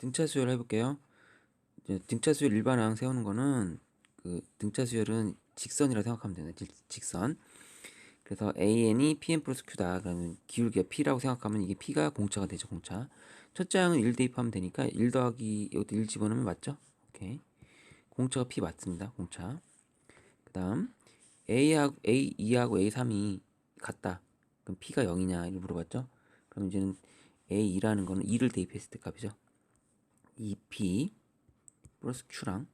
등차 수열 해볼게요. 이제 등차 수열 일반항 세우는 거는 그 등차 수열은 직선이라 생각하면 되네. 직선. 그래서 AN이 PM 플러스 Q다. 그러면 기울기가 P라고 생각하면 이게 P가 공차가 되죠. 공차. 첫째 항은 1 대입하면 되니까 1 더하기 이것도 1 집어넣으면 맞죠? 오케이. 공차가 P 맞습니다. 공차. 그 다음 A하고 A2하고 A3이 같다. 그럼 P가 0이냐 이걸 물어봤죠? 그럼 이제는 A2라는 거는 2를 대입했을 때 값이죠. 2P 플러스 Q랑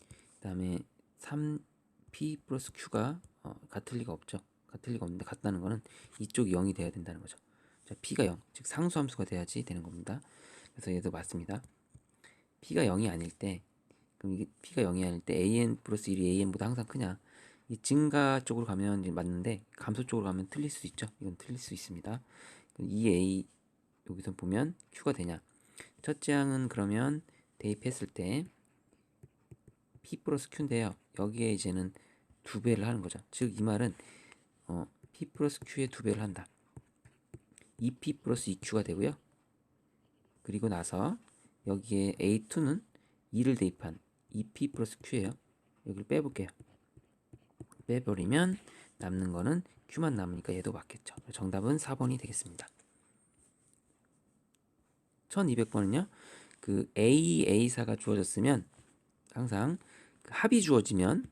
그 다음에 3P 플러스 Q가 같을 리가 없죠. 같을 리가 없는데 같다는 거는 이쪽이 0이 돼야 된다는 거죠. 자, P가 0, 즉 상수함수가 돼야지 되는 겁니다. 그래서 얘도 맞습니다. P가 0이 아닐 때, 그럼 이게 P가 0이 아닐 때 AN 플러스 1이 AN보다 항상 크냐? 이 증가 쪽으로 가면 이제 맞는데 감소 쪽으로 가면 틀릴 수 있죠. 이건 틀릴 수 있습니다. 이 A 여기서 보면 Q가 되냐? 첫째 항은 그러면 대입했을 때 P 플러스 Q인데요. 여기에 이제는 두 배를 하는 거죠. 즉 이 말은 P 플러스 Q의 두 배를 한다. 2P 플러스 2Q가 되고요. 그리고 나서 여기에 A2는 2를 대입한 2P 플러스 Q예요. 여기를 빼볼게요. 빼버리면 남는 거는 Q만 남으니까 얘도 맞겠죠. 정답은 4번이 되겠습니다. 1200번은요. 그 A, A4가 주어졌으면 항상 그 합이 주어지면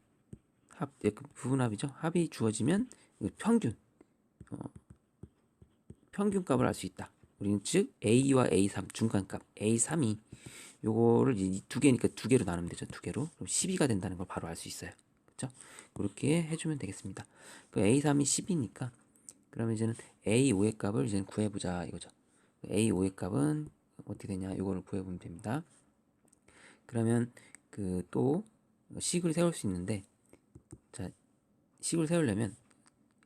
부분합이죠. 합이 주어지면 평균 평균값을 알 수 있다. 우리는 즉 A와 A3 중간값 A3이 요거를 두 개니까 두 개로 나누면 되죠. 두 개로. 그럼 12가 된다는 걸 바로 알 수 있어요. 그렇죠? 그렇게 해주면 되겠습니다. 그 A3이 10이니까 그러면 이제는 A5의 값을 이제 구해보자 이거죠. A5의 값은 어떻게 되냐 이거를 구해보면 됩니다. 그러면 그 또 식을 세울 수 있는데 자 식을 세우려면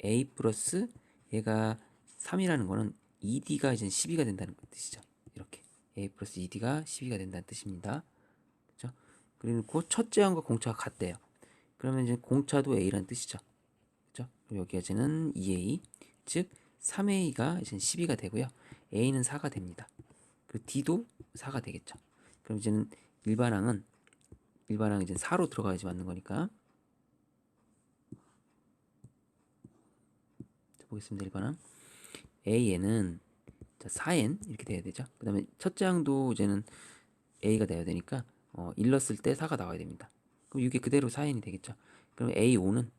A 플러스 얘가 3이라는 거는 ED가 이제 12가 된다는 뜻이죠. 이렇게 A 플러스 ED가 12가 된다는 뜻입니다. 그렇죠? 그리고 첫째 항과 공차가 같대요. 그러면 이제 공차도 A라는 뜻이죠. 그렇죠? 여기가 이제는 2A 즉 3A가 이제 12가 되고요. A는 4가 됩니다. 그리고 D도 4가 되겠죠. 그럼 이제는 일반항은 이제 4로 들어가야지 맞는 거니까 보겠습니다. 일반항 A에는 4n 이렇게 돼야 되죠. 그 다음에 첫째 항도 이제는 A가 돼야 되니까 1 넣었을 때 4가 나와야 됩니다. 그럼 이게 그대로 4n이 되겠죠. 그럼 A5는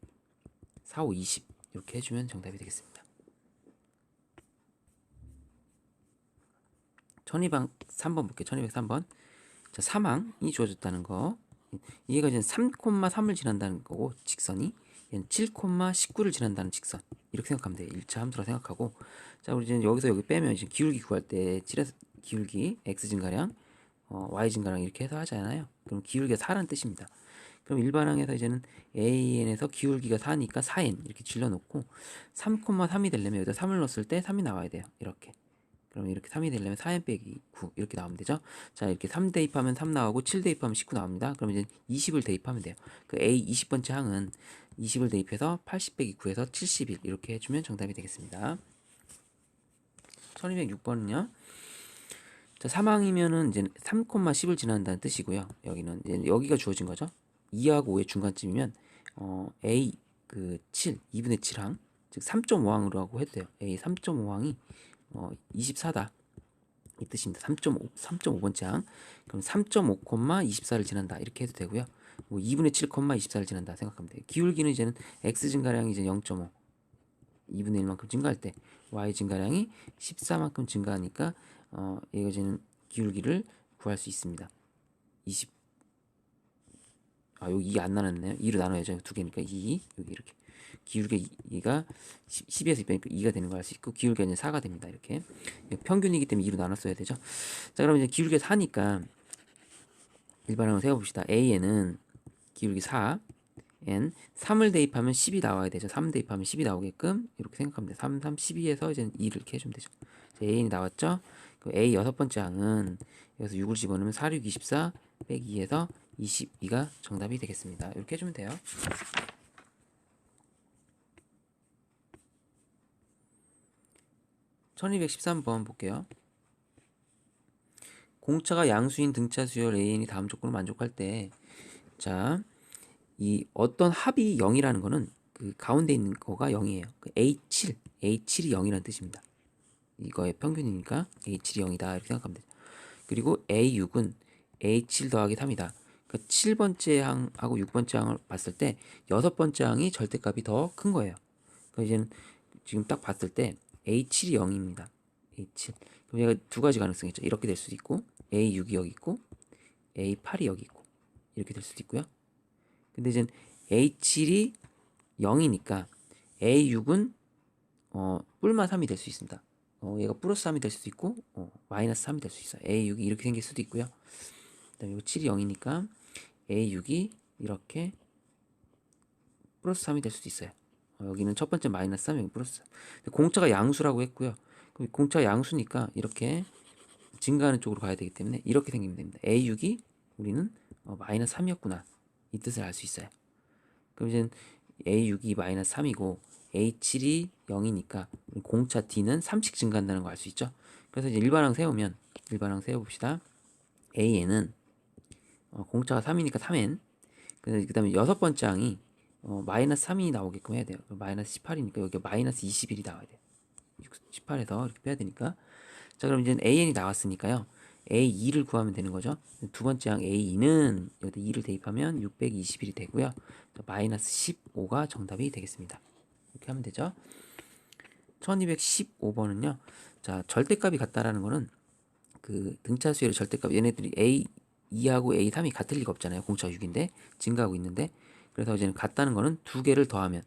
4, 5, 20 이렇게 해주면 정답이 되겠습니다. 1203번 볼게요. 1203번 자, 3항이 주어졌다는 거 얘가 이제 3,3을 지난다는 거고 직선이 얘는 7,19를 지난다는 직선 이렇게 생각하면 돼요. 1차 함수라 생각하고 자 우리 이제 여기서 여기 빼면 이제 기울기 구할 때 기울기 x 증가량 y 증가량 이렇게 해서 하잖아요. 그럼 기울기가 4라는 뜻입니다. 그럼 일반항에서 이제는 AN에서 기울기가 4니까 4n 이렇게 질러놓고 3,3이 되려면 여기다 3을 넣었을 때 3이 나와야 돼요. 이렇게. 그럼 이렇게 3이 되려면 4n 빼기 9 이렇게 나오면 되죠. 자 이렇게 3 대입하면 3 나오고 7 대입하면 19 나옵니다. 그럼 이제 20을 대입하면 돼요. 그 A 20번째 항은 20을 대입해서 80 빼기 9에서 71 이렇게 해주면 정답이 되겠습니다. 1206번은요. 자 3항이면은 이제 3,10을 지난다는 뜻이고요. 여기는 이제 여기가 주어진 거죠. 2하고 5의 중간쯤이면 A 그 7, 2분의 7항 즉 3.5항으로 하고 해도 돼요. A 3.5항이 24다. 이 뜻입니다. 3.5번째 항. 그럼 3.5, 24를 지난다. 이렇게 해도 되고요. 뭐 2분의 7, 24를 지난다 생각하면 돼요. 기울기는 이제는 x 증가량이 이제 0.5, 2분의 1만큼 증가할 때 y 증가량이 14만큼 증가하니까 얘가 이제는 기울기를 구할 수 있습니다. 20. 여기 2 안 나눴네요. 2로 나눠야죠. 두 개니까 2 여기 이렇게 기울기가 10에서 2 빼니까 2가 되는 걸 알 수 있고 기울기가 이제 4가 됩니다. 이렇게 평균이기 때문에 2로 나눴어야 되죠. 자 그럼 이제 기울기가 4니까 일반항을 세워봅시다. A에는 기울기 4 n 3을 대입하면 10이 나와야 되죠. 3 대입하면 10이 나오게끔 이렇게 생각하면 돼요. 3, 12에서 이제 2를 이렇게 해주면 되죠. 자, A는 나왔죠. 그 A 여섯 번째 항은 여기서 6을 집어넣으면 4, 6, 24 빼기 2에서 22가 정답이 되겠습니다. 이렇게 해주면 돼요. 1213번 볼게요. 공차가 양수인 등차 수열 AN이 다음 조건을 만족할 때, 자, 이 어떤 합이 0이라는 거는 그 가운데 있는 거가 0이에요. 그 A7이 0이라는 뜻입니다. 이거의 평균이니까 A7이 0이다 이렇게 생각하면 되죠. 그리고 A6은 A7 더하기 3이다. 그러니까 7번째 항하고 6번째 항을 봤을 때 6번째 항이 절대값이 더 큰 거예요. 그러니까 이제는 지금 딱 봤을 때 A7이 0입니다. A7. 그럼 얘가 두 가지 가능성이 있죠. 이렇게 될 수도 있고 A6이 여기 있고 A8이 여기 있고 이렇게 될 수도 있고요. 근데 이제 A7이 0이니까 A6은 뿔마 3이 될 수 있습니다. 얘가 플러스 3이 될 수도 있고 마이너스 3이 될 수 있어요. A6이 이렇게 생길 수도 있고요. 그다음에 이거 7이 0이니까 A6이 이렇게 플러스 3이 될 수도 있어요. 여기는 첫 번째 마이너스 3, 여기 플러스 3. 공차가 양수라고 했고요. 그럼 공차가 양수니까 이렇게 증가하는 쪽으로 가야 되기 때문에 이렇게 생기면 됩니다. A6이 우리는 마이너스 3이었구나. 이 뜻을 알 수 있어요. 그럼 이제 A6이 마이너스 3이고 A7이 0이니까 공차 D는 3씩 증가한다는 거 알 수 있죠. 그래서 이제 일반항 세워봅시다. AN은 공차가 3이니까 3N. 그 다음에 여섯 번째 항이 마이너스 3이 나오게끔 해야 돼요. 마이너스 18이니까 여기 마이너스 21이 나와야 돼요. 18에서 이렇게 빼야 되니까. 자, 그럼 이제 AN이 나왔으니까요. A2를 구하면 되는 거죠. 두 번째 항 A2는 여기다 2를 대입하면 621이 되고요. 마이너스 15가 정답이 되겠습니다. 이렇게 하면 되죠. 1215번은요. 자, 절대값이 같다라는 거는 그 등차수열의 절대값, 얘네들이 A2하고 A3이 같을 리가 없잖아요. 공차 6인데 증가하고 있는데, 그래서 이제는 같다는 거는 두 개를 더하면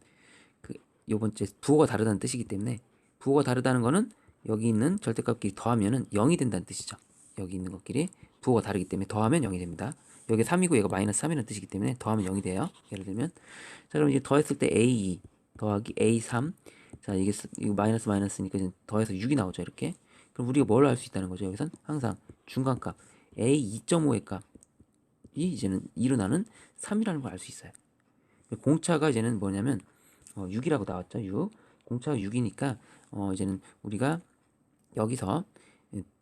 그 요번째 부호가 다르다는 뜻이기 때문에, 부호가 다르다는 거는 여기 있는 절대값끼리 더하면은 0이 된다는 뜻이죠. 여기 있는 것끼리 부호가 다르기 때문에 더하면 0이 됩니다. 여기 3이고 얘가 마이너스 3이라는 뜻이기 때문에 더하면 0이 돼요. 예를 들면, 자, 그럼 이제 더했을 때 A2 더하기 A3, 자, 이거 마이너스 마이너스니까 이제 더해서 6이 나오죠. 이렇게. 그럼 우리가 뭘 알 수 있다는 거죠. 여기선 항상 중간값 A2.5의 값이 이제는 일어나는 3이라는 걸 알 수 있어요. 공차가 이제는 뭐냐면 6이라고 나왔죠. 6. 공차가 6이니까 이제는 우리가 여기서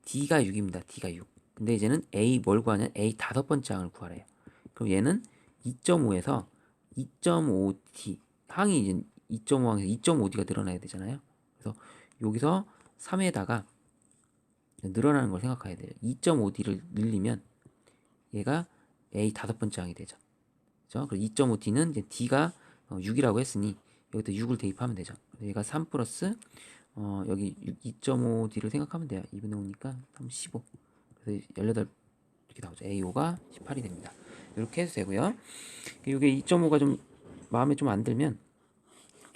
D가 6입니다. D가 6. 근데 이제는 A 뭘 구하냐? A 다섯 번째 항을 구하래요. 그럼 얘는 2.5에서 2.5D 항이 이제 2.5항에서 2.5D가 늘어나야 되잖아요. 그래서 여기서 3에다가 늘어나는 걸 생각해야 돼요. 2.5D를 늘리면 얘가 A 다섯 번째 항이 되죠. 그죠? 그래서 2.5D는 이제 D가 6이라고 했으니 여기다 6을 대입하면 되죠. 얘가 3 플러스 여기 2.5D를 생각하면 돼요. 2분의 5니까 3, 15. 그래서 18 이렇게 나오죠. A5가 18이 됩니다. 이렇게 해도 되고요. 이게 2.5가 좀 마음에 좀 안 들면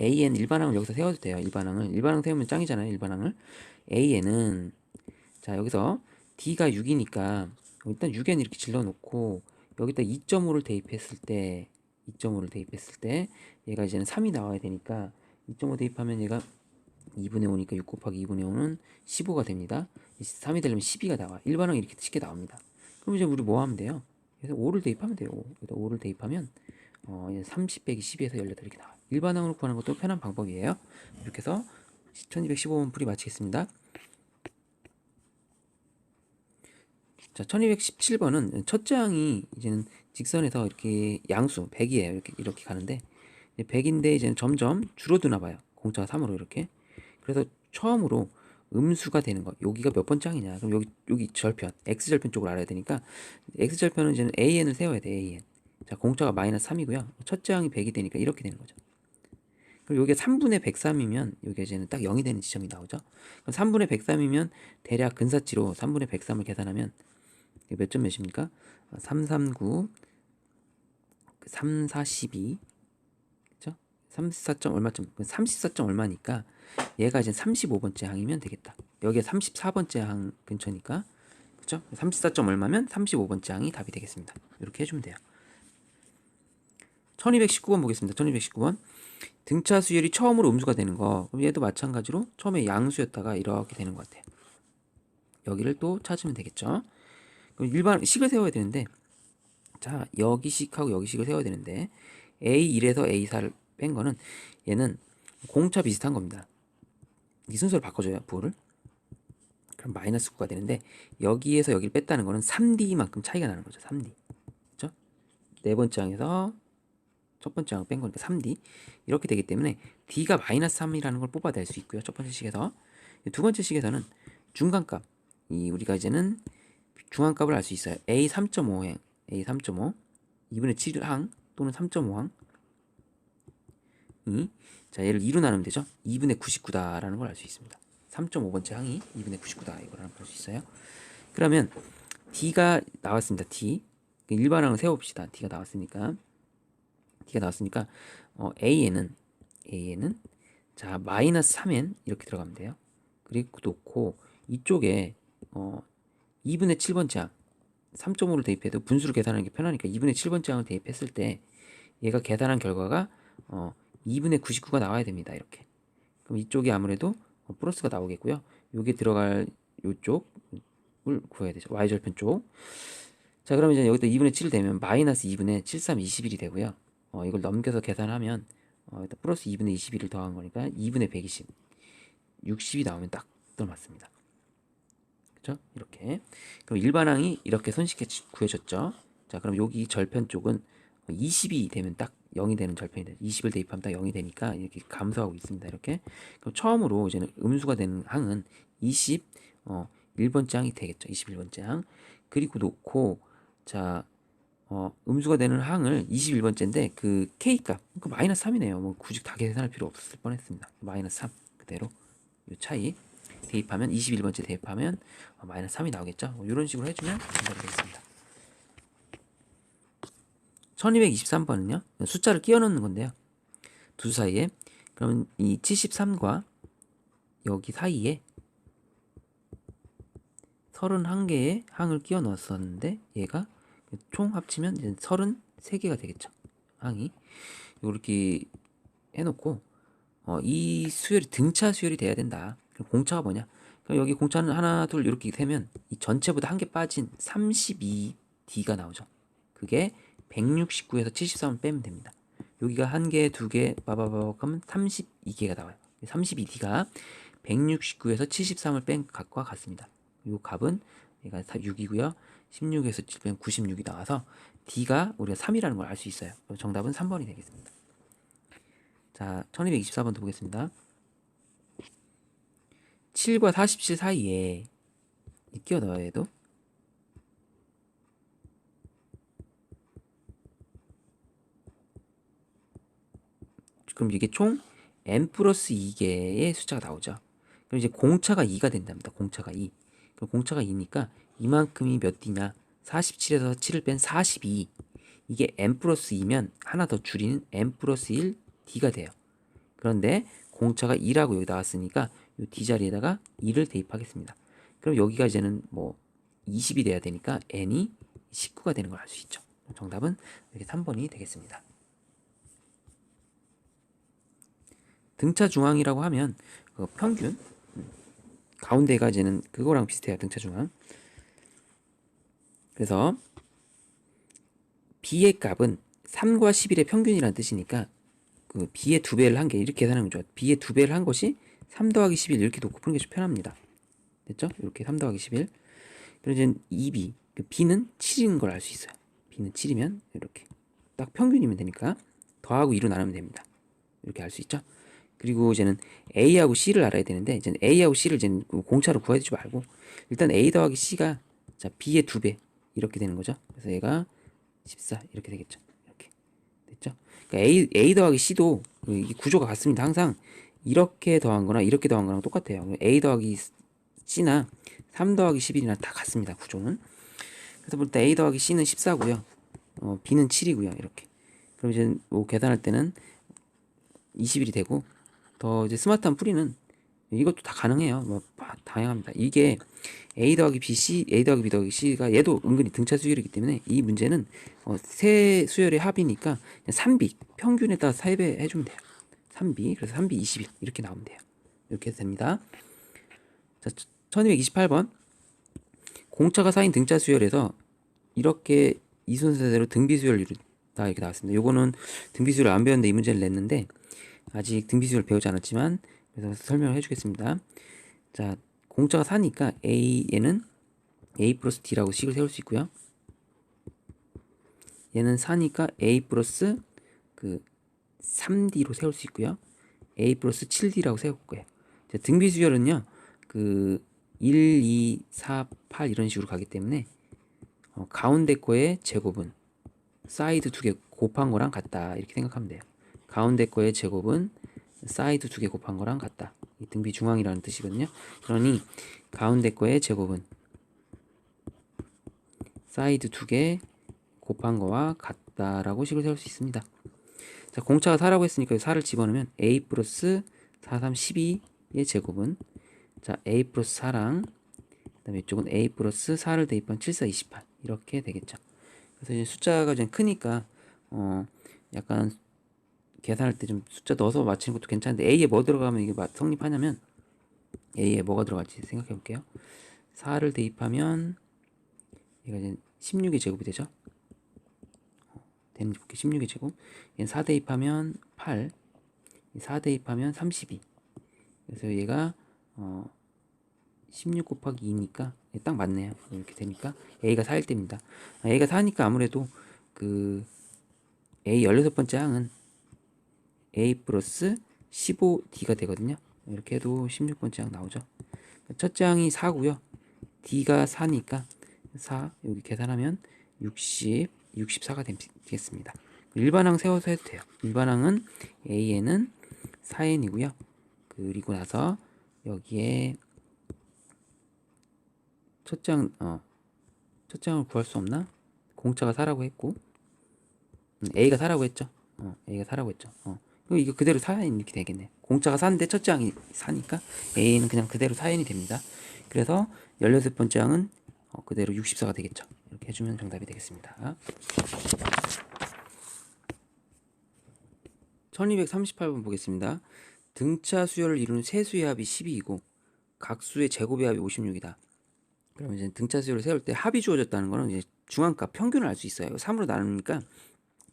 AN 일반항을 여기서 세워도 돼요. 일반항 세우면 짱이잖아요. 일반항을. AN은 자, 여기서 D가 6이니까 일단 6N 이렇게 질러 놓고 여기다 2.5를 대입했을 때 얘가 이제는 3이 나와야 되니까 2.5 대입하면 얘가 2분의 5니까 6 곱하기 2분의 5는 15가 됩니다. 3이 되려면 12가 나와. 일반항 이렇게 쉽게 나옵니다. 그럼 이제 우리 뭐 하면 돼요? 그래서 5를 대입하면 돼요. 여기다 5를 대입하면 30 빼기 12에서 18 이렇게 나와요. 일반항으로 구하는 것도 편한 방법이에요. 이렇게 해서 1215번 풀이 마치겠습니다. 자, 1217번은 첫째 항이 이제는 직선에서 이렇게 양수 100이에요. 이렇게 가는데 100인데 이제는 점점 줄어드나 봐요. 공차가 3으로 이렇게. 그래서 처음으로 음수가 되는 거. 여기가 몇 번째 항이냐? 그럼 여기 절편, x 절편 쪽을 알아야 되니까 x 절편은 이제는 AN을 세워야 돼. AN. 자, 공차가 마이너스 3이고요. 첫째 항이 100이 되니까 이렇게 되는 거죠. 그럼 여기가 3분의 103이면 여기가 이제는 딱 0이 되는 지점이 나오죠. 그럼 3분의 103이면 대략 근사치로 3분의 103을 계산하면 몇 점 몇입니까? 339, 3412, 그죠? 34점 얼마점? 34점 얼마니까 얘가 이제 35번째 항이면 되겠다. 여기가 34번째 항 근처니까, 그죠? 34점 얼마면 35번째 항이 답이 되겠습니다. 이렇게 해주면 돼요. 1219번 보겠습니다. 1219번. 등차 수열이 처음으로 음수가 되는 거. 그럼 얘도 마찬가지로 처음에 양수였다가 이렇게 되는 것 같아요. 여기를 또 찾으면 되겠죠. 일반 식을 세워야 되는데, 자, 여기 식하고 여기 식을 세워야 되는데 A1에서 A4를 뺀 거는 얘는 공차 비슷한 겁니다. 이 순서를 바꿔줘요. 부호를. 그럼 마이너스 9가 되는데 여기에서 여기를 뺐다는 거는 3D만큼 차이가 나는 거죠. 3D. 그렇죠? 네 번째 항에서 첫 번째 항 뺀 거니까 3D. 이렇게 되기 때문에 D가 마이너스 3이라는 걸 뽑아낼 수 있고요. 첫 번째 식에서. 두 번째 식에서는 중간값. 우리가 이제는 중간값을 알 수 있어요. A 3.5항, A 3.5, 2분의 7항 또는 3.5항. 자, 얘를 2로 나누면 되죠. 2분의 99다라는 걸 알 수 있습니다. 3.5번째 항이 2분의 99다 이걸 알 수 있어요. 그러면 D가 나왔습니다. D 일반항을 세워봅시다. D가 나왔으니까 A에는 자 마이너스 3n 이렇게 들어가면 돼요. 그리고 놓고 이쪽에 2분의 7번째 항 3.5를 대입해도 분수를 계산하는 게 편하니까 2분의 7번째 항을 대입했을 때 얘가 계산한 결과가 2분의 99가 나와야 됩니다. 이렇게. 그럼 이쪽이 아무래도 플러스가 나오겠고요. 여기 들어갈 요쪽을 구해야 되죠. y절편 쪽. 자, 그러면 이제 여기다 2분의 7 되면 마이너스 2분의 73, 21이 되고요. 이걸 넘겨서 계산하면 일단 플러스 2분의 21을 더한 거니까 2분의 120, 60이 나오면 딱 맞습니다. 그렇죠? 이렇게. 그럼 일반항이 이렇게 손쉽게 구해졌죠. 자, 그럼 여기 절편 쪽은 20이 되면 딱 0이 되는 절편이 돼요. 20을 대입하면 딱 0이 되니까 이렇게 감소하고 있습니다. 이렇게. 그럼 처음으로 이제는 음수가 되는 항은 21번째 항이 되겠죠. 21번째 항. 그리고 놓고 자, 음수가 되는 항을 21번째인데 그 K값, 그 마이너스 3이네요. 뭐 굳이 다 계산할 필요 없었을 뻔했습니다. 마이너스 3 그대로 이 차이 대입하면 21번째 대입하면 마이너스 3이 나오겠죠. 이런 식으로 해주면 정답이 되겠습니다. 1223번은요. 숫자를 끼워 넣는 건데요. 두 사이에. 그러면 이 73과 여기 사이에 31개의 항을 끼워 넣었었는데 얘가 총 합치면 이제 33개가 되겠죠. 항이. 이렇게 해놓고 이 수열이 등차 수열이 돼야 된다. 그럼 공차가 뭐냐? 그럼 여기 공차는 하나, 둘 이렇게 되면 이 전체보다 한 개 빠진 32D가 나오죠. 그게 169에서 73을 빼면 됩니다. 여기가 한 개, 두 개, 빠바바박 하면 32개가 나와요. 32D가 169에서 73을 뺀 값과 같습니다. 이 값은 얘가 6이고요. 16에서 7 빼면 96이 나와서 D가 우리가 3이라는 걸 알 수 있어요. 그럼 정답은 3번이 되겠습니다. 자, 1224번도 보겠습니다. 7과 47 사이에 끼워 넣어야 해도 그럼 이게 총 n 플러스 2개의 숫자가 나오죠. 그럼 이제 공차가 2가 된답니다. 공차가 2. 그럼 공차가 2니까 이만큼이 몇 D냐? 47에서 7을 뺀 42. 이게 n 플러스 2면 하나 더 줄이는 n 플러스 1 D가 돼요. 그런데 공차가 2라고 여기 나왔으니까 이 D 자리에다가 2를 대입하겠습니다. 그럼 여기가 이제는 뭐 20이 돼야 되니까 n이 19가 되는 걸 알 수 있죠. 정답은 이렇게 3번이 되겠습니다. 등차 중앙이라고 하면 그 평균 가운데가 이제는 그거랑 비슷해요. 등차 중앙. 그래서 b의 값은 3과 11의 평균이라는 뜻이니까 그 b의 2배를 한 게 이렇게 계산하면 좋아요. b의 2배를 한 것이 3 더하기 11 이렇게 놓고 푸는 게 좀 편합니다. 됐죠? 이렇게 3 더하기 11. 그럼 이제 2b 그 b는 7인 걸 알 수 있어요. b는 7이면 이렇게 딱 평균이면 되니까 더하고 2로 나누면 됩니다. 이렇게 알 수 있죠? 그리고 이제는 A하고 C를 알아야 되는데 이제는 A하고 C를 이제는 공차로 구해주지 말고 일단 A 더하기 C가 자 B의 2배 이렇게 되는 거죠. 그래서 얘가 14 이렇게 되겠죠. 이렇게 됐죠? 그러니까 A 더하기 C도 이 구조가 같습니다. 항상 이렇게 더한 거나 이렇게 더한 거랑 똑같아요. A 더하기 C나 3 더하기 11이나 다 같습니다. 구조는. 그래서 볼 때 A 더하기 C는 14고요. B는 7이고요. 이렇게. 그럼 이제 뭐 계산할 때는 20일이 되고 더 이제 스마트한 풀이는 이것도 다 가능해요. 뭐 다양합니다. 이게 A 더하기 B, C, A 더하기 B 더하기 C가 얘도 은근히 등차 수열이기 때문에 이 문제는 세 수열의 합이니까 3B 평균에다 3배 해주면 돼요. 3B 그래서 3B 21 이렇게 나오면 돼요. 이렇게 해도 됩니다. 자, 1228번 공차가 쌓인 등차 수열에서 이렇게 이 순서대로 등비 수열을 이루다 이렇게 나왔습니다. 요거는 등비 수열을 안 배웠는데 이 문제를 냈는데 아직 등비 수열 배우지 않았지만 그래서 설명을 해주겠습니다. 자, 공차가 4니까 A에는 A 플러스 D라고 식을 세울 수 있고요. 얘는 4니까 A 플러스 그 3D로 세울 수 있고요. A 플러스 7D라고 세울 거예요. 등비수열은요, 그 1, 2, 4, 8 이런 식으로 가기 때문에 가운데 거의 제곱은 사이드 두 개 곱한 거랑 같다 이렇게 생각하면 돼요. 가운데 거의 제곱은 사이드 두 개 곱한 거랑 같다. 이 등비 중앙이라는 뜻이거든요. 그러니 가운데 거의 제곱은 사이드 두 개 곱한 거와 같다라고 식을 세울 수 있습니다. 자, 공차가 4라고 했으니까 4를 집어넣으면 A 플러스 4, 3, 12의 제곱은 자 A 플러스 4랑 그 다음에 이쪽은 A 플러스 4를 대입한 7, 4, 28 이렇게 되겠죠. 그래서 이제 숫자가 좀 크니까 약간 계산할 때 좀 숫자 넣어서 맞히는 것도 괜찮은데 A에 뭐 들어가면 이게 성립하냐면 A에 뭐가 들어갈지 생각해 볼게요. 4를 대입하면 얘가 이제 16의 제곱이 되죠. 되는지 볼게요. 16의 제곱. 얘는 4 대입하면 8, 4 대입하면 32. 그래서 얘가 16 곱하기 2니까 딱 맞네요. 이렇게 되니까 A가 4일 때입니다. A가 4니까 아무래도 그 A 16번째 항은 A 플러스 15D가 되거든요. 이렇게 해도 16번째 항 나오죠. 첫째 항이 4고요. D가 4니까 4 여기 계산하면 60, 64가 되겠습니다. 일반항 세워서 해도 돼요. 일반항은 A에는 4n이고요. 그리고 나서 여기에 첫째 항을 구할 수 없나? 공차가 4라고 했고 A가 4라고 했죠. A가 4라고 했죠. 그럼 이거 그대로 4n 이렇게 되겠네. 공차가 4인데 첫째 항이 4니까 A는 그냥 그대로 4n이 됩니다. 그래서 16번째 항은 그대로 64가 되겠죠. 이렇게 해주면 정답이 되겠습니다. 1238번 보겠습니다. 등차 수열을 이루는 세수의 합이 12이고 각수의 제곱의 합이 56이다. 그러면 이제 등차 수열을 세울 때 합이 주어졌다는 거는 이제 중앙값 평균을 알 수 있어요. 3으로 나누니까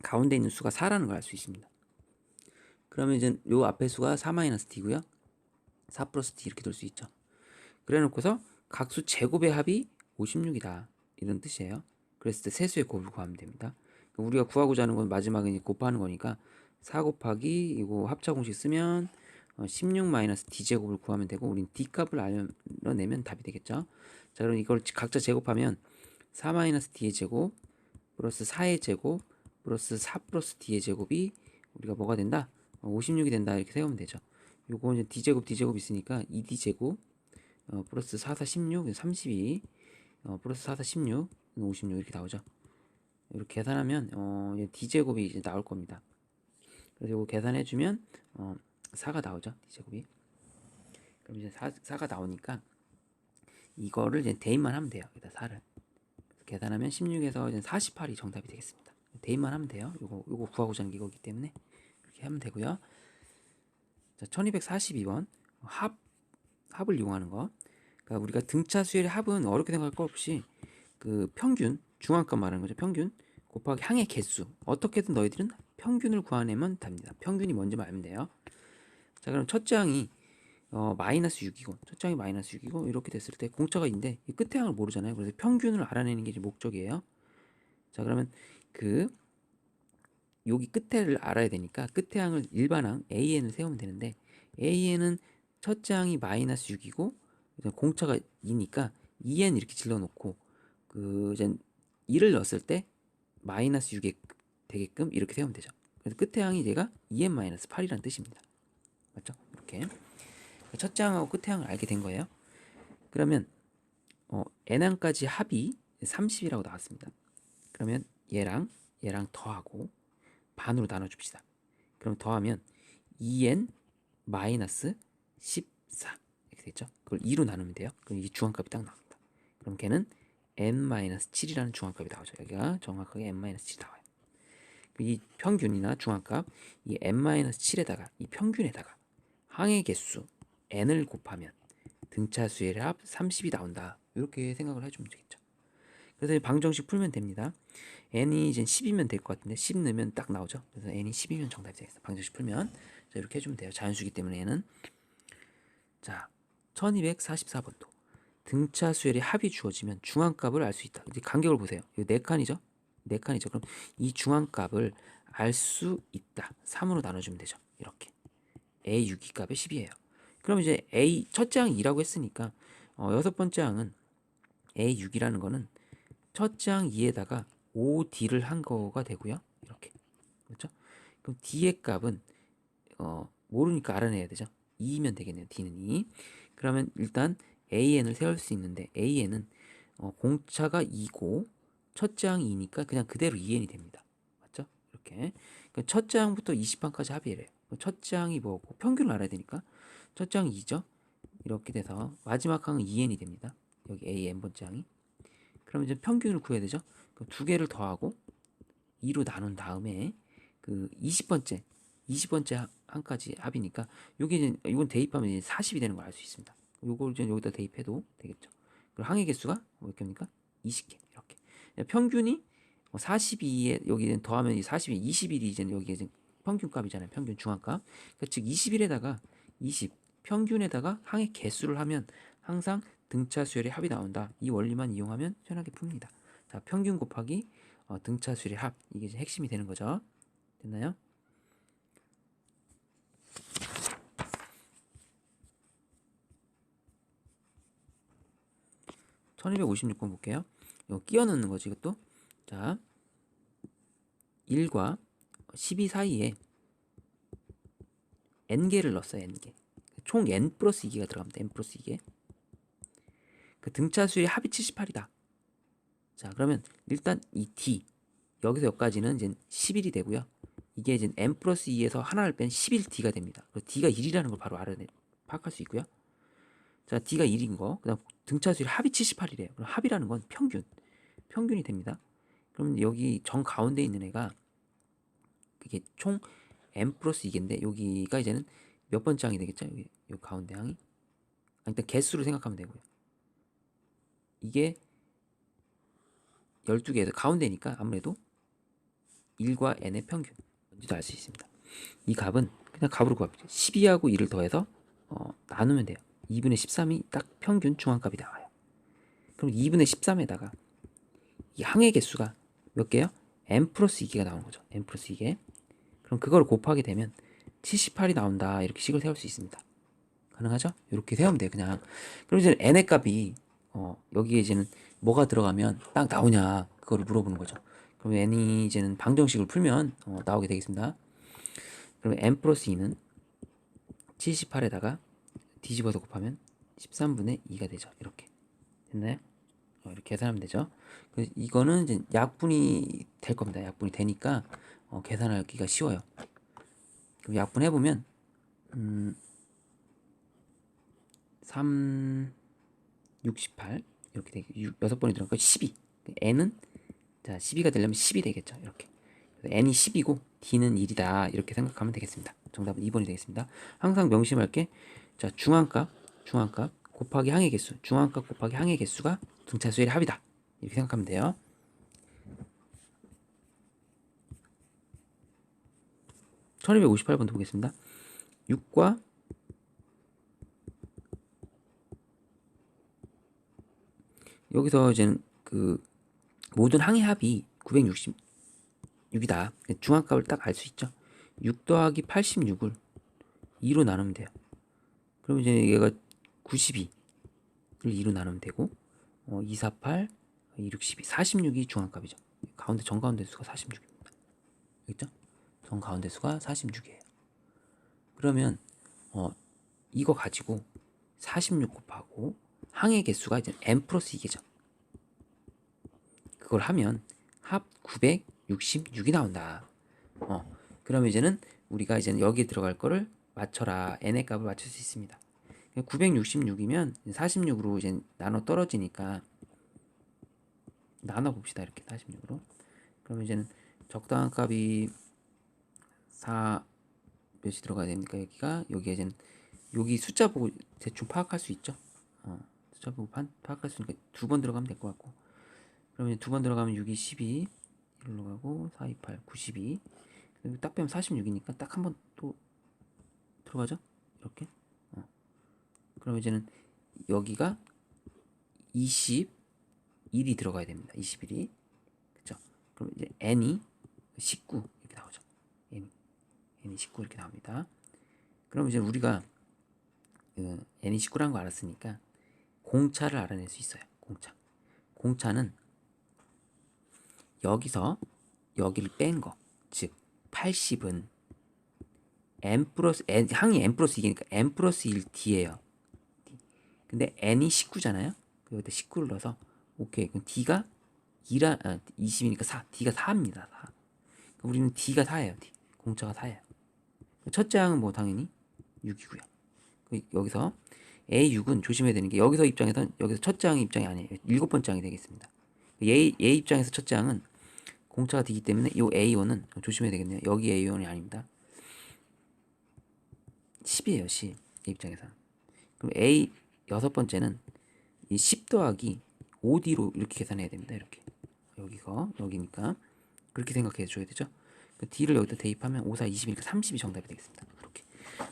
가운데 있는 수가 4라는 걸 알 수 있습니다. 그러면 이제 요 앞에 수가 4-D고요. 4 플러스 D 이렇게 될 수 있죠. 그래 놓고서 각수 제곱의 합이 56이다. 이런 뜻이에요. 그랬을 때 세수의 곱을 구하면 됩니다. 우리가 구하고자 하는 건 마지막에 곱하는 거니까 4 곱하기 이거 합차 공식 쓰면 16-D제곱을 구하면 되고 우린 D값을 알려내면 답이 되겠죠. 자, 그럼 이걸 각자 제곱하면 4-D의 제곱 플러스 4의 제곱 플러스 4 플러스 D의 제곱이 우리가 뭐가 된다? 56이 된다 이렇게 세우면 되죠. 요거 이제 D제곱 있으니까 2D제곱 플러스 4, 4, 16, 32 플러스 4, 4, 16, 56 이렇게 나오죠. 이렇게 계산하면 D제곱이 이제 나올 겁니다. 그래서 이거 계산해주면 4가 나오죠. D제곱이. 그럼 이제 4가 나오니까 이거를 이제 대입만 하면 돼요. 여기다 4를. 계산하면 16에서 이제 48이 정답이 되겠습니다. 대입만 하면 돼요. 요거 구하고자 하는 게 이거기 때문에 이렇게 하면 되고요. 자, 1242번 합을 이용하는 거. 그러니까 우리가 등차 수열의 합은 어렵게 생각할 거 없이 그 평균, 중앙값 말하는 거죠. 평균 곱하기 항의 개수. 어떻게든 너희들은 평균을 구하내면 답니다. 평균이 뭔지 알면 돼요. 자, 그럼 첫째 항이 마이너스 6이고 첫째 항이 마이너스 6이고 이렇게 됐을 때 공차가 있는데 이 끝에 항을 모르잖아요. 그래서 평균을 알아내는 게 이제 목적이에요. 자, 그러면 그 여기 끝에를 알아야 되니까 끝에 항을 일반항 AN을 세우면 되는데 AN은 첫째 항이 마이너스 6이고 공차가 2니까 2n 이렇게 질러놓고 그 이제 2를 넣었을 때 마이너스 6에 되게끔 이렇게 세우면 되죠. 그래서 끝에 항이 얘가 2n-8이라는 뜻입니다. 맞죠? 이렇게 첫째 항하고 끝에 항을 알게 된 거예요. 그러면 n항까지 합이 30이라고 나왔습니다. 그러면 얘랑 더하고 반으로 나눠줍시다. 그럼 더하면 2n 마이너스 14 이렇게 되죠. 그걸 2로 나누면 돼요. 그럼 이 중앙값이 딱 나옵니다. 그럼 걔는 n-7이라는 중앙값이 나오죠. 여기가 정확하게 n-7이 나와요. 이 평균이나 중앙값 이 n-7에다가 이 평균에다가 항의 개수 n을 곱하면 등차 수의 합 30이 나온다. 이렇게 생각을 해주면 되겠죠. 그래서 방정식 풀면 됩니다. n이 이제 10이면 될 것 같은데 10 넣으면 딱 나오죠. 그래서 n이 10이면 정답이 되겠습니다. 방정식 풀면 자, 이렇게 해주면 돼요. 자연수기 때문에 n은 자 1244번도 등차 수열의 합이 주어지면 중앙값을 알 수 있다. 이제 간격을 보세요. 이거 4칸이죠? 4칸이죠. 그럼 이 중앙값을 알 수 있다. 3으로 나눠주면 되죠. 이렇게. A 6이 값이 10이에요. 그럼 이제 A 첫째 항이 2라고 했으니까 여섯 번째 항은 A 6이라는 거는 첫째 항 2에다가 5D를 한 거가 되고요. 이렇게. 그렇죠? 그럼 D의 값은 모르니까 알아내야 되죠. 2면 되겠네요. D는 2. 그러면 일단 AN을 세울 수 있는데 AN은 공차가 2고 첫째 항이 2니까 그냥 그대로 2N이 됩니다. 맞죠? 이렇게. 그러니까 첫째 항부터 20항까지 합의를 해요. 첫째 항이 뭐고 평균을 알아야 되니까 첫째 항이 2죠. 이렇게 돼서 마지막 항은 2N이 됩니다. 여기 A N번째 항이. 그럼 이제 평균을 구해야 되죠. 그럼 두 개를 더하고 2로 나눈 다음에 그 20번째 항까지 합이니까 요게 이제 이건 대입하면 이제 40이 되는 걸 알 수 있습니다. 요걸 이제 여기다 대입해도 되겠죠. 그리고 항의 개수가 몇 개입니까? 20개. 이렇게. 평균이 42에 여기는 더하면 42, 21이 이제 여기 이제 평균값이잖아요. 평균 중앙값. 그러니까 즉 21에다가 20 평균에다가 항의 개수를 하면 항상 등차 수열의 합이 나온다. 이 원리만 이용하면 편하게 풉니다. 자, 평균 곱하기 등차 수열의 합. 이게 이제 핵심이 되는 거죠. 됐나요? (1256번) 볼게요. 이거 끼워 넣는 거지 이것도. 자, 1과 12 사이에 n개를 넣었어요. n개. 총 n 플러스 2개가 들어갑니다. n 플러스 2개. 그 등차 수의 합이 78이다. 자, 그러면 일단 이 d 여기서 여기까지는 이제 11이 되고요. 이게 이제 n 플러스 2에서 하나를 뺀 11d가 됩니다. 그래서 d가 1이라는 걸 바로 파악할 수 있고요. 자, d가 1인 거. 그다음 등차 수의 합이 78이래요. 그럼 합이라는 건 평균이 됩니다. 그럼 여기 정 가운데 있는 애가 그게 총 n 플러스 2개인데 여기가 이제는 몇 번째 항이 되겠죠? 여기 가운데 항이. 일단 개수로 생각하면 되고요. 이게 12개에서 가운데니까 아무래도 1과 n의 평균 뭔지도 알 수 있습니다. 이 값은 그냥 값으로 구합니다. 12하고 1을 더해서 나누면 돼요. 2분의 13이 딱 평균 중앙값이 나와요. 그럼 2분의 13에다가 이 항의 개수가 몇 개요? n 플러스 2개가 나오는 거죠. n 플러스 2개. 그럼 그걸 곱하게 되면 78이 나온다. 이렇게 식을 세울 수 있습니다. 가능하죠? 이렇게 세우면 돼요. 그냥. 그럼 이제 n의 값이 여기에 이제는 뭐가 들어가면 딱 나오냐 그거를 물어보는 거죠. 그럼 n이 이제는 방정식을 풀면 나오게 되겠습니다. 그러면 n 플러스 2는 78에다가 뒤집어서 곱하면 13분의 2가 되죠. 이렇게 됐나요? 이렇게 계산하면 되죠. 이거는 이제 약분이 될 겁니다. 약분이 되니까 계산하기가 쉬워요. 그럼 약분해보면 3, 68 이렇게 되게 6번이 들어가니까 12. n은 자 12가 되려면 10이 되겠죠. 이렇게 n이 10이고 d는 1이다. 이렇게 생각하면 되겠습니다. 정답은 2번이 되겠습니다. 항상 명심할 게 자 중앙값 곱하기 항의 개수, 중앙값 곱하기 항의 개수가 등차 수열의 합이다. 이렇게 생각하면 돼요. 1258번도 보겠습니다. 6과 여기서 이제는 그 모든 항의 합이 966이다. 중앙값을 딱 알 수 있죠. 6 더하기 86을 2로 나누면 돼요. 그럼 이제 얘가 92를 2로 나누면 되고 248, 262, 46이 중앙값이죠. 가운데 정가운데 수가 46입니다. 알겠죠? 정가운데 수가 46이에요. 그러면 이거 가지고 46 곱하고 항의 개수가 이제 n 플러스 2개죠. 그걸 하면 합 966이 나온다. 그러면 이제는 우리가 이제는 여기에 들어갈 거를 맞춰라. n의 값을 맞출 수 있습니다. 966이면 46으로 이제 나눠 떨어지니까 나눠 봅시다. 이렇게 46으로. 그러면 이제는 적당한 값이 4 몇이 들어가야 됩니까? 여기가 이제는 여기 숫자 보고 대충 파악할 수 있죠. 숫자 보고 파악할 수 있으니까 2번 들어가면 될 것 같고. 그러면 2번 들어가면 6이 12 1로 가고 4, 2, 8, 92. 딱 빼면 46이니까 딱 한 번 또 들어가죠. 이렇게. 그럼 이제는 여기가 21이 들어가야 됩니다. 21이. 그쵸? 그럼 이제 n이 19 이렇게 나오죠. n이 19 이렇게 나옵니다. 그럼 이제 우리가 n이 19라는 거 알았으니까 공차를 알아낼 수 있어요. 공차는 여기서 여기를 뺀 거, 즉 80은 항이 n 플러스 2니까 n 플러스 1 d예요. 근데 n이 19잖아요. 여기다 19를 넣어서 오케이. 그럼 d가 20이니까 4. d가 4입니다. 4. 우리는 d가 4예요. 공차가 4예요. 첫째 항은 뭐 당연히 6이고요. 여기서 A6은 조심해야 되는 게 여기서 첫째 항의 입장이 아니에요. 7번째 항이 되겠습니다. 얘 입장에서 첫째 항은 공차가 되기 때문에 이 A1은 조심해야 되겠네요. 여기 A1이 아닙니다. 10이에요. 10. 얘 입장에서. 그럼 A 여섯 번째는 이 10 더하기 5D로 이렇게 계산해야 됩니다. 이렇게. 여기니까 그렇게 생각해 줘야 되죠. D를 여기다 대입하면 5, 4, 20이니까 30이 정답이 되겠습니다. 그렇게.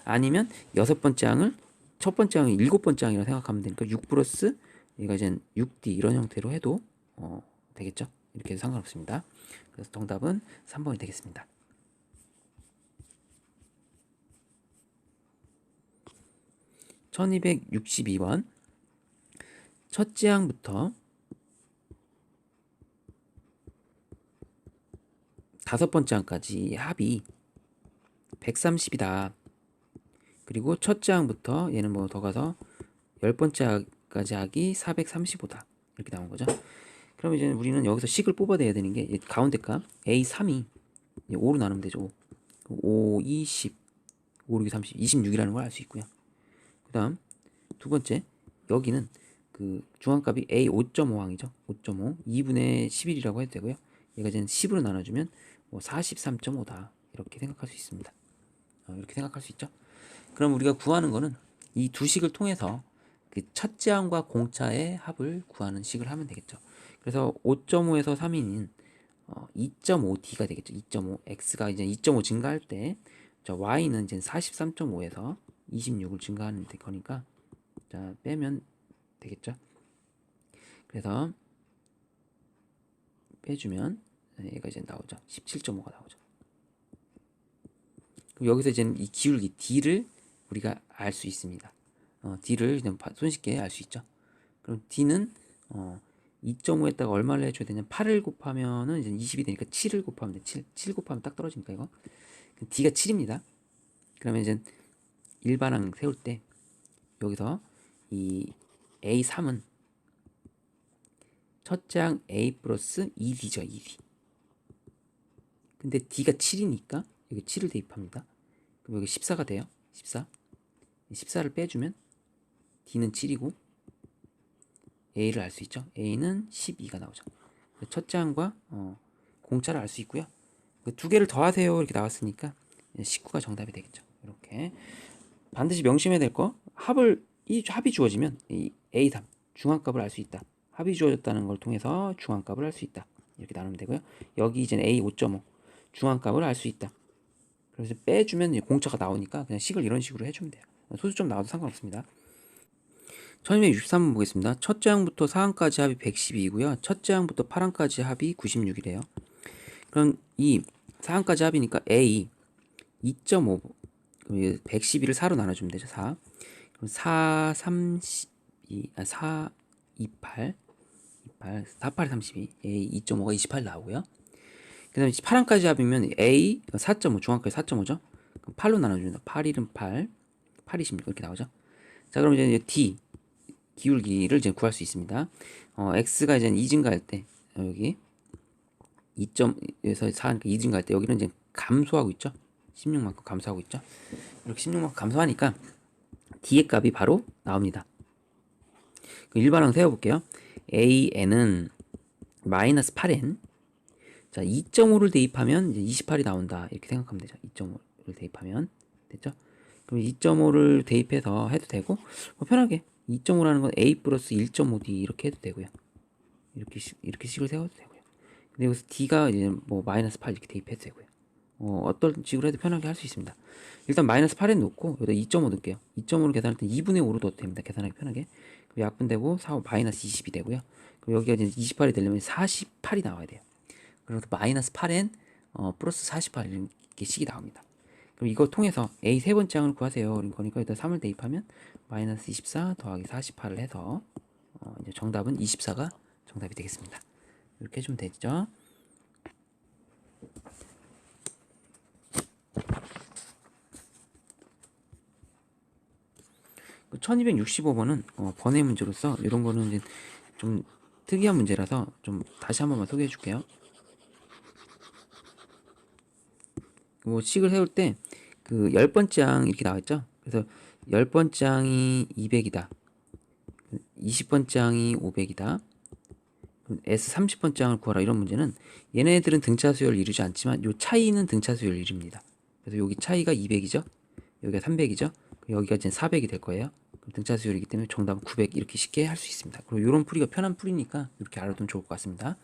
아니면 여섯 번째 항을 첫 번째 항이 일곱 번째 항이라고 생각하면 되니까 6 플러스 얘가 이제 6D 이런 형태로 해도 되겠죠. 이렇게 해도 상관없습니다. 그래서 정답은 3번이 되겠습니다. 1262번 첫째 항부터 다섯 번째 항까지 합이 130이다. 그리고 첫째 항부터 얘는 뭐 더 가서 열 번째 항까지 합이 435다. 이렇게 나온 거죠. 그럼 이제 우리는 여기서 식을 뽑아내야 되는 게 가운데 값 A3이 5로 나누면 되죠. 5, 20, 5, 6, 30, 26이라는 걸 알 수 있고요. 그 다음 두 번째 여기는 그 중앙값이 A 5.5항이죠. 5.5 2분의 11이라고 해도 되고요. 얘가 이제 10으로 나눠주면 뭐 43.5다 이렇게 생각할 수 있습니다. 이렇게 생각할 수 있죠. 그럼 우리가 구하는 거는 이 두 식을 통해서 그 첫째 항과 공차의 합을 구하는 식을 하면 되겠죠. 그래서 5.5에서 3인인 2.5D가 되겠죠. 2.5 X가 이제 2.5 증가할 때 Y는 이제 43.5에서 26을 증가하는 거니까 자 빼면 되겠죠. 그래서 빼주면 얘가 이제 나오죠. 17.5가 나오죠. 그럼 여기서 이제 이 기울기 D를 우리가 알 수 있습니다. D를 그냥 손쉽게 알 수 있죠. 그럼 D는 2.5에다가 얼마를 해줘야 되냐? 8을 곱하면은 이제 20이 되니까 7을 곱하면 돼. 7 곱하면 딱 떨어지니까 이거. D가 7입니다. 그러면 이제 일반항 세울 때 여기서 이 A3은 첫째 항 A 플러스 2D죠. 2D. 근데 D가 7이니까 여기 7을 대입합니다. 그럼 여기 14가 돼요. 14. 14를 빼주면 D는 7이고 A를 알 수 있죠. A는 12가 나오죠. 첫째 항과 공차를 알 수 있고요. 그 두 개를 더하세요 이렇게 나왔으니까 19가 정답이 되겠죠. 이렇게 반드시 명심해야 될 거 이 합이 주어지면 이 A3 중앙값을 알 수 있다. 합이 주어졌다는 걸 통해서 중앙값을 알 수 있다. 이렇게 나누면 되고요. 여기 이제 A 5.5 중앙값을 알 수 있다. 그래서 빼주면 공차가 나오니까 그냥 식을 이런 식으로 해주면 돼요. 소수점 나와도 상관없습니다. 1263번 보겠습니다. 첫째 항부터 4항까지 합이 112이고요. 첫째 항부터 8항까지 합이 96이래요. 그럼 이 4항까지 합이니까 A 2.5 112를 4로 나눠주면 되죠. 4 그럼 4, 32 4, 28 48, 32 A 2.5가 28 나오고요. 그 다음에 8항까지 합이면 A 4.5 중앙까지 4.5죠. 그럼 8로 나눠줍니다. 8, 1은 8 8, 26 이렇게 나오죠. 자 그럼 이제 D 기울기를 이제 구할 수 있습니다. x가 이제 2 증가할 때 여기 2.에서 4니까 2 증가할 때 여기는 이제 감소하고 있죠. 16만큼 감소하고 있죠. 이렇게 16만큼 감소하니까 d의 값이 바로 나옵니다. 일반항 세워볼게요. an은 마이너스 8n 자 2.5를 대입하면 이제 28이 나온다 이렇게 생각하면 되죠. 2.5를 대입하면 됐죠. 그럼 2.5를 대입해서 해도 되고 뭐 편하게 2.5라는 건 a 플러스 1.5d 이렇게 해도 되고요. 이렇게 식을 세워도 되고요. 근데 여기서 d가 이제 뭐 마이너스 8 이렇게 대입해도 되고요. 어떤 식으로 해도 편하게 할 수 있습니다. 일단 마이너스 8에 놓고 여기다 2.5 넣을게요. 2.5를 계산할 때 2분의 5로 넣어도 됩니다. 계산하기 편하게. 그럼 약분되고 4, 5 마이너스 20이 되고요. 그럼 여기가 이제 28이 되려면 48이 나와야 돼요. 그래서 마이너스 8n 플러스 48 이렇게 식이 나옵니다. 그럼 이거 통해서 a 세 번째 항을 구하세요. 그러니까 여기다 3을 대입하면 마이너스 24 더하기 48을 해서 이제 정답은 24가 정답이 되겠습니다. 이렇게 해주면 되죠. 그 1265번은 번외 문제로서 이런 거는 이제 좀 특이한 문제라서 좀 다시 한 번만 소개해 줄게요. 뭐 식을 세울 때 그 10번째 항 이렇게 나와있죠. 그래서 10번째 항이 200이다. 20번째 항이 500이다. S 30번째 항을 구하라 이런 문제는 얘네들은 등차 수열을 이루지 않지만 요 차이는 등차 수열을 이룹니다. 그래서 여기 차이가 200이죠. 여기가 300이죠. 여기가 이제 400이 될 거예요. 그럼 등차 수열이기 때문에 정답은 900 이렇게 쉽게 할 수 있습니다. 그리고 이런 풀이가 편한 풀이니까 이렇게 알아두면 좋을 것 같습니다.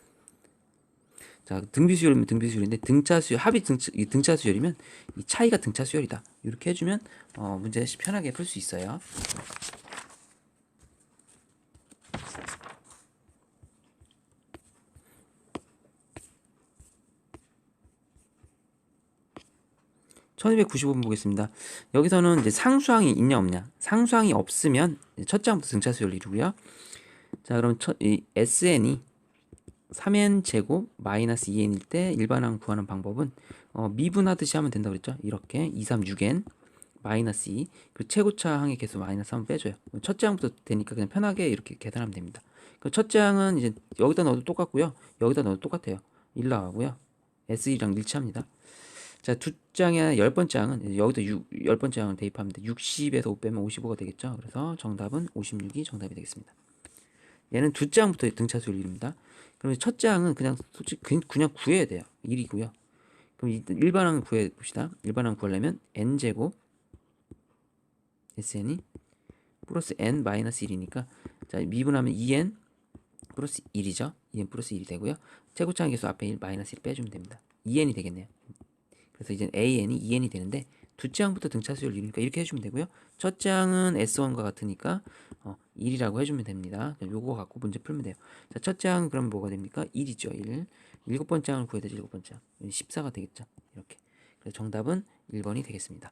자, 등비 수열이면 등비 수열인데 등차 수열 합이 등차 수열이면 이 차이가 등차 수열이다. 이렇게 해주면 문제 편하게 풀 수 있어요. (1295번) 보겠습니다. 여기서는 이제 상수항이 있냐 없냐. 상수항이 없으면 첫째 항부터 등차 수열을 이루고요. 자, 그럼 이 SN이 3n 제곱 마이너스 2n일 때 일반항 구하는 방법은 미분하듯이 하면 된다고 그랬죠. 이렇게 2, 3, 6n 마이너스 2 그 최고차 항의 개수 마이너스 1 빼줘요. 첫째 항부터 되니까 그냥 편하게 이렇게 계산하면 됩니다. 그 첫째 항은 이제 여기다 넣어도 똑같고요. 여기다 넣어도 똑같아요. 1 나가고요. S2랑 일치합니다. 자, 두 장의 10번째 항은 여기다 10번째 항을 대입하면 돼. 60에서 5 빼면 55가 되겠죠. 그래서 정답은 56이 정답이 되겠습니다. 얘는 두 장부터 등차 수를 이룹니다. 그럼 첫째 항은 그냥 솔직히 그냥 구해야 돼요. 1이고요. 그럼 일반항 구해 봅시다. 일반항 구하려면 n제곱 SN이 플러스 n 마이너스 1이니까 자, 미분하면 2n 플러스 1이죠. 2n 플러스 1이 되고요. 최고차항 계수 앞에 1 마이너스 1 빼주면 됩니다. 2n이 되겠네요. 그래서 이제 an이 2n이 되는데 두째 항부터 등차 수열을 이루니까 이렇게 해주면 되고요. 첫째 항은 S1과 같으니까 1이라고 해주면 됩니다. 요거 갖고 문제 풀면 돼요. 자, 첫째 항 그럼 뭐가 됩니까? 1이죠. 1. 일곱 번째 항을 구해야 되죠. 일곱 번째 항. 14가 되겠죠. 이렇게. 그래서 정답은 1번이 되겠습니다.